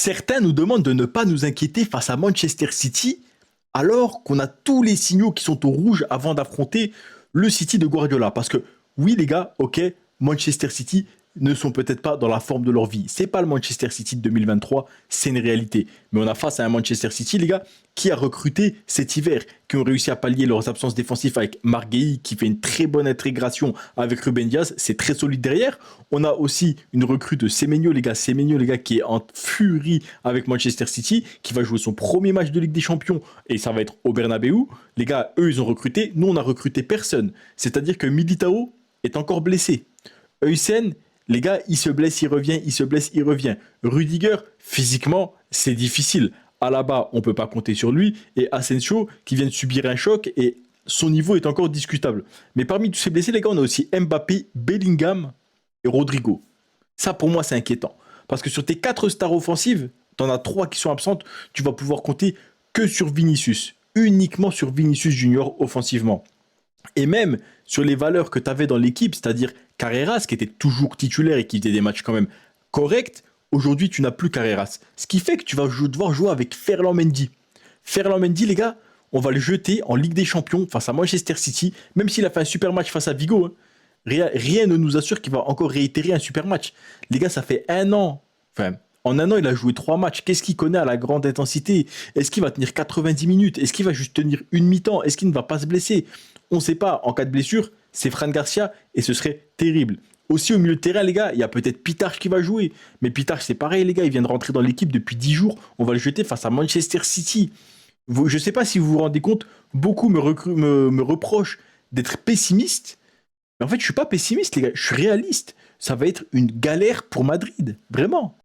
Certains nous demandent de ne pas nous inquiéter face à Manchester City, alors qu'on a tous les signaux qui sont au rouge avant d'affronter le City de Guardiola. Parce que oui, les gars, ok, Manchester City ne sont peut-être pas dans la forme de leur vie. C'est pas le Manchester City de 2023, c'est une réalité. Mais on a face à un Manchester City, les gars, qui a recruté cet hiver, qui ont réussi à pallier leurs absences défensives avec Marguerite, qui fait une très bonne intégration avec Ruben Diaz, c'est très solide derrière. On a aussi une recrue de Semenyo, les gars, qui est en furie avec Manchester City, qui va jouer son premier match de Ligue des Champions, et ça va être au Bernabeu. Les gars, eux, ils ont recruté, nous, on a recruté personne. C'est-à-dire que Militao est encore blessé. Heusen, les gars, il se blesse, il revient, il se blesse, il revient. Rudiger, physiquement, c'est difficile. Alaba, on ne peut pas compter sur lui. Et Asensio, qui vient de subir un choc, et son niveau est encore discutable. Mais parmi tous ces blessés, les gars, on a aussi Mbappé, Bellingham et Rodrigo. Ça, pour moi, c'est inquiétant. Parce que sur tes 4 stars offensives, tu en as 3 qui sont absentes, tu vas pouvoir compter que sur Vinicius. Uniquement sur Vinicius Junior offensivement. Et même sur les valeurs que tu avais dans l'équipe, c'est-à-dire Carreras, qui était toujours titulaire et qui faisait des matchs quand même corrects, aujourd'hui tu n'as plus Carreras. Ce qui fait que tu vas devoir jouer avec Ferland Mendy. Ferland Mendy, les gars, on va le jeter en Ligue des Champions face à Manchester City, même s'il a fait un super match face à Vigo. Hein. Rien ne nous assure qu'il va encore réitérer un super match. Les gars, ça fait un an. Enfin, en un an, il a joué 3 matchs. Qu'est-ce qu'il connaît à la grande intensité? Est-ce qu'il va tenir 90 minutes? Est-ce qu'il va juste tenir une mi-temps? Est-ce qu'il ne va pas se blesser? On ne sait pas. En cas de blessure, c'est Fran Garcia et ce serait terrible. Aussi au milieu de terrain, les gars, il y a peut-être Pitarch qui va jouer. Mais Pitarch, c'est pareil, les gars, il vient de rentrer dans l'équipe depuis 10 jours. On va le jeter face à Manchester City. Je ne sais pas si vous vous rendez compte, beaucoup me reprochent d'être pessimiste. Mais en fait, je ne suis pas pessimiste, les gars. Je suis réaliste. Ça va être une galère pour Madrid. Vraiment.